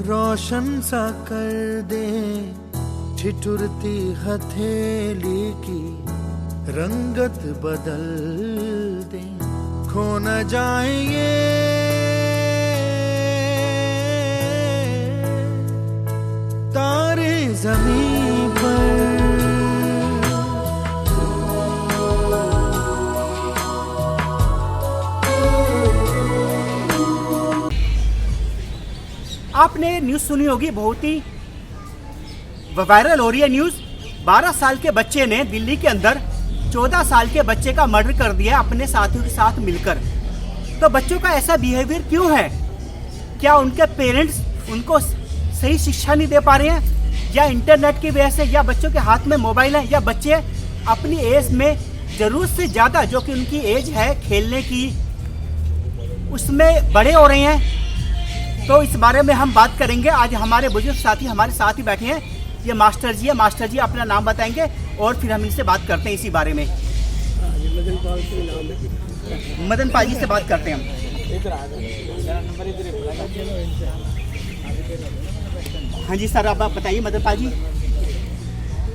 रोशन सा कर दे ठिठुरती हथेली की रंगत बदल दे, खो न जाए ये तारे ज़मीं पर। आपने न्यूज़ सुनी होगी, बहुत ही वायरल हो रही है न्यूज़। 12 साल के बच्चे ने दिल्ली के अंदर 14 साल के बच्चे का मर्डर कर दिया अपने साथियों के साथ मिलकर। तो बच्चों का ऐसा बिहेवियर क्यों है? क्या उनके पेरेंट्स उनको सही शिक्षा नहीं दे पा रहे हैं, या इंटरनेट की वजह से, या बच्चों के हाथ में मोबाइल है, या बच्चे अपनी एज में ज़रूरत से ज़्यादा जो कि उनकी एज है खेलने की उसमें बड़े हो रहे हैं? तो इस बारे में हम बात करेंगे। आज हमारे बुजुर्ग साथी हमारे साथ ही बैठे हैं, ये मास्टर जी है। मास्टर जी अपना नाम बताएंगे और फिर हम इनसे बात करते हैं इसी बारे में। मदन पाल जी से बात करते हैं हम। हाँ जी सर, आप बताइए मदन पाल जी।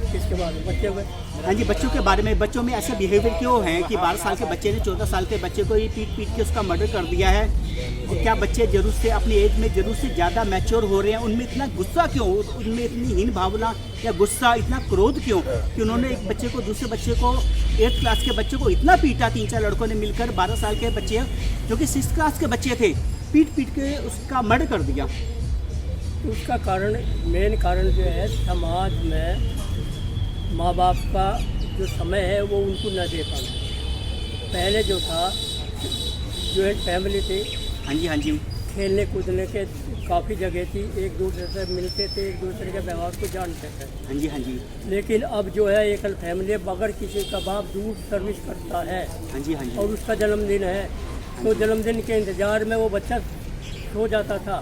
किसके बारे में? बच्चे में? हाँ जी, बच्चों के बारे में। बच्चों में ऐसा बिहेवियर क्यों है कि 12 साल के बच्चे ने 14 साल के बच्चे को ही पीट के उसका मर्डर कर दिया है? और क्या बच्चे जरूर से अपनी एज में जरूर से ज़्यादा मैच्योर हो रहे हैं? उनमें इतना गुस्सा क्यों, उनमें इतनी हीन भावना या गुस्सा, इतना क्रोध क्यों कि उन्होंने एक बच्चे को, दूसरे बच्चे को, 8th क्लास के बच्चे को इतना पीटा? 3-4 लड़कों ने मिलकर 12 साल के बच्चे जो कि 6th क्लास के बच्चे थे, पीट के उसका मर्डर कर दिया। उसका कारण, मेन कारण जो है, समाज में माँ बाप का जो समय है वो उनको न दे पाना। पहले जो था, जॉइंट फैमिली थी। हाँ जी, हाँ जी। खेलने कूदने के काफ़ी जगह थी, एक दूसरे से मिलते थे, एक दूसरे के व्यवहार को जानते थे। हाँ जी, हाँ जी। लेकिन अब जो है एकल फैमिली, बगैर किसी का बाप दूर सर्विस करता है। हाँ जी, हाँ जी। और उसका जन्मदिन है, तो जन्मदिन के इंतजार में वो बच्चा सो जाता था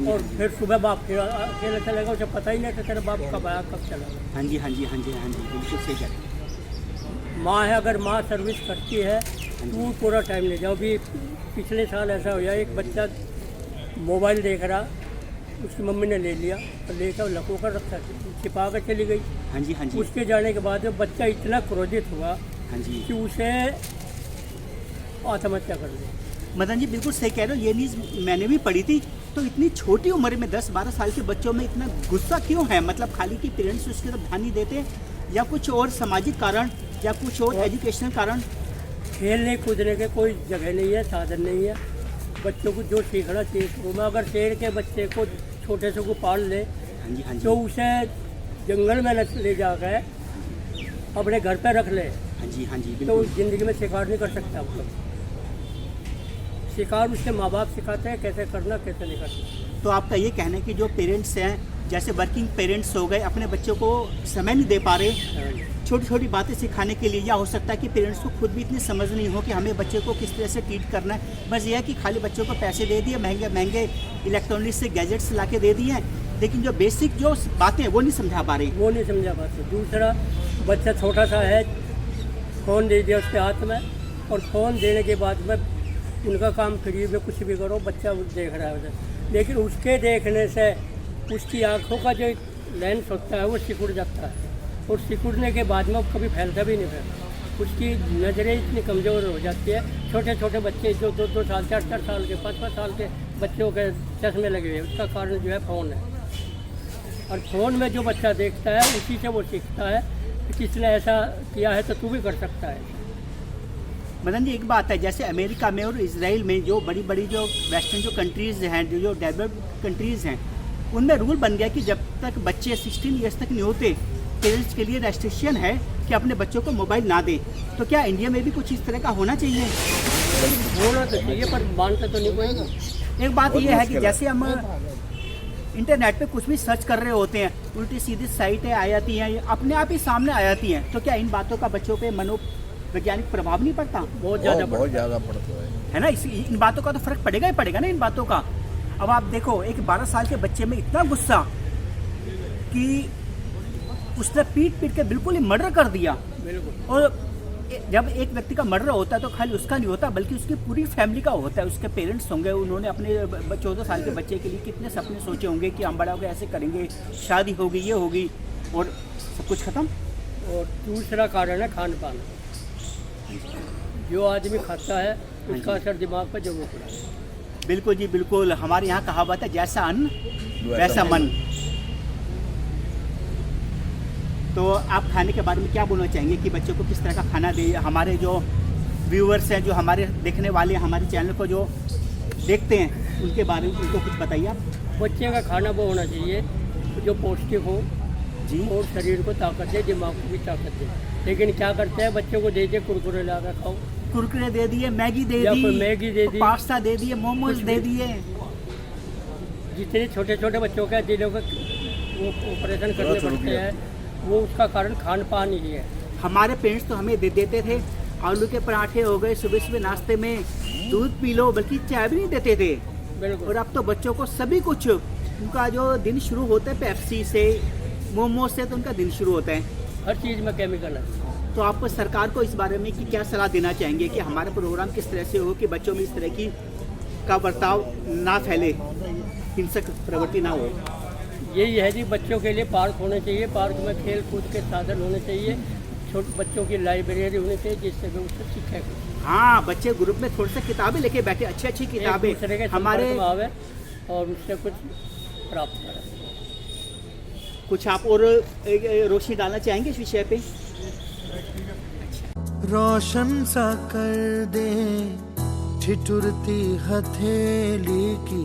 और फिर सुबह बाप खेलने चलेगा, उसे पता ही नहीं था तेरा बाप कब आया कब चला। हाँ जी, हाँ जी, हाँ जी, हाँ जी, बिल्कुल सही कह रहे हैं। माँ है, अगर माँ सर्विस करती है तो पूरा टाइम ले जाओ। अभी पिछले साल ऐसा हुआ, एक बच्चा मोबाइल देख रहा, उसकी मम्मी ने ले लिया और लेकर लको कर रखा, छिपा कर चली गई। हाँ जी, हाँ जी। उसके जाने के बाद बच्चा इतना क्रोधित हुआ हाँ जी कि उसे आत्महत्या कर ली। मदन जी बिल्कुल सही कह रहे हो, ये न्यूज़ मैंने भी पढ़ी थी। तो इतनी छोटी उम्र में 10-12 साल के बच्चों में इतना गुस्सा क्यों है? मतलब खाली कि पेरेंट्स उसकी तरफ ध्यान नहीं देते, या कुछ और सामाजिक कारण, या कुछ और एजुकेशनल कारण? खेलने कूदने के कोई जगह नहीं है, साधन नहीं है। बच्चों को जो सीखना चाहिए शुरू में, अगर शेर के बच्चे को छोटे से को पाल ले, हाँ जी, हाँ जी। तो उसे जंगल में ले जाकर अपने घर पर रख ले, हाँ जी, हाँ जी, तो बिल्कुल। ज़िंदगी में शिकार नहीं कर सकता। वो शिकार उसके माँ बाप सिखाते हैं कैसे करना, कैसे नहीं करना। तो आपका ये कहना है कि जो पेरेंट्स हैं, जैसे वर्किंग पेरेंट्स हो गए, अपने बच्चों को समय नहीं दे पा रहे छोटी छोटी बातें सिखाने के लिए, या हो सकता है कि पेरेंट्स को खुद भी इतनी समझ नहीं हो कि हमें बच्चे को किस तरह से ट्रीट करना है। बस ये है कि खाली बच्चों को पैसे दे दिए, महंगे महंगे इलेक्ट्रॉनिक्स से गैजेट्स ला के दे दिए हैं, लेकिन जो बेसिक जो बातें हैं वो नहीं समझा पा रही। वो नहीं समझा पाते। दूसरा, बच्चा छोटा सा है, फ़ोन दे दिया उसके हाथ में, और फ़ोन देने के बाद में उनका काम फ्री में कुछ भी करो, बच्चा देख रहा है उधर। लेकिन उसके देखने से उसकी आँखों का जो लेंस होता है वो सिकुड़ जाता है, और सिकुड़ने के बाद में वो कभी फैलता भी नहीं फैलता। उसकी नज़रें इतनी कमज़ोर हो जाती है। छोटे छोटे बच्चे जो 2-2 साल, 4-4 साल के, 5-5 साल के बच्चों के चश्मे लगे हुए, उसका कारण जो है फ़ोन है। और फ़ोन में जो बच्चा देखता है उसी से वो सीखता है कि किसने ऐसा किया है तो तू भी कर सकता है। मदन जी एक बात है, जैसे अमेरिका में और इजराइल में जो बड़ी बड़ी जो वेस्टर्न जो कंट्रीज़ हैं, जो डेवलप्ड कंट्रीज़ हैं, उनमें रूल बन गया कि जब तक बच्चे 16 ईयर्स तक नहीं होते, पेरेंट्स के लिए रेस्ट्रिक्शन है कि अपने बच्चों को मोबाइल ना दें। तो क्या इंडिया में भी कुछ इस तरह का होना चाहिए? होना तो चाहिए, पर मानता तो नहीं कोई। एक बात यह है कि जैसे हम इंटरनेट पे कुछ भी सर्च कर रहे होते हैं, उल्टी सीधी साइटें आ जाती हैं, अपने आप ही सामने आ जाती हैं, तो क्या इन बातों का बच्चों पे मनोवैज्ञानिक प्रभाव नहीं पड़ता? बहुत ज़्यादा पड़ता है ना। इन बातों का तो फर्क पड़ेगा ही पड़ेगा ना, इन बातों का। अब आप देखो, एक 12 साल के बच्चे में इतना गुस्सा कि उसने पीट के बिल्कुल ही मर्डर कर दिया। बिल्कुल। और जब एक व्यक्ति का मर्डर होता है तो खाली उसका नहीं होता, बल्कि उसकी पूरी फैमिली का होता है। उसके पेरेंट्स होंगे, उन्होंने अपने 14 साल के बच्चे के लिए कितने सपने सोचे होंगे कि हम बड़ा होकर ऐसे करेंगे, शादी होगी, ये होगी, और सब कुछ खत्म। और दूसरा कारण है खान पान। जो आदमी खाता है उसका असर दिमाग पर जरूर पड़ा है। बिल्कुल जी बिल्कुल, हमारे यहाँ कहावत है जैसा अन्न वैसा मन। तो आप खाने के बारे में क्या बोलना चाहेंगे कि बच्चों को किस तरह का खाना दे? हमारे जो व्यूअर्स हैं, जो हमारे देखने वाले हमारे चैनल को जो देखते हैं, उनके बारे में उनको कुछ बताइए आप। बच्चे का खाना वो होना चाहिए जो पौष्टिक हो जी, और शरीर को ताकत दे, दिमाग को भी ताकत दे। लेकिन क्या करते हैं, बच्चों को दे कुरकुरे ला कर खाओ, कुरकुरे दे दिए, मैगी दे या दी, फिर मैगी दे दी, पास्ता दे दिए, मोमोज दे दिए। जितने छोटे छोटे बच्चों का जिन्हों को वो ऑपरेशन करने पड़ते हैं, वो उसका कारण खान पान ही है। हमारे पेरेंट्स तो हमें दे देते थे, आलू के पराठे हो गए, सुबह सुबह नाश्ते में दूध पी लो, बल्कि चाय भी नहीं देते थे। बिल्कुल। और अब तो बच्चों को सभी कुछ, उनका जो दिन शुरू होता है पेप्सी से, मोमोज से, तो उनका दिन शुरू होता है। हर चीज़ में केमिकल है। तो आप सरकार को इस बारे में कि क्या सलाह देना चाहेंगे कि हमारा प्रोग्राम किस तरह से हो कि बच्चों में इस तरह की का बर्ताव ना फैले, हिंसक प्रवृत्ति ना हो? यही है जी, बच्चों के लिए पार्क होने चाहिए, पार्क में खेल कूद के साधन होने चाहिए, छोटे बच्चों की लाइब्रेरी होनी चाहिए जिससे भी उससे सीखे। हाँ, बच्चे ग्रुप में थोड़ी सी किताबें लेके बैठे, अच्छी अच्छी किताबें एक दूसरे के हमारे संपर्क में आवे और उससे कुछ प्राप्त करें। कुछ आप और रोशनी डालना चाहेंगे इस विषय पे? रोशन सा कर दे ठिठुरती हथेली की,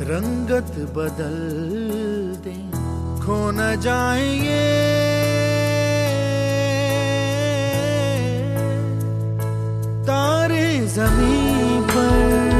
रंगत बदल दे, खो न जाए ये तारे ज़मीं पर।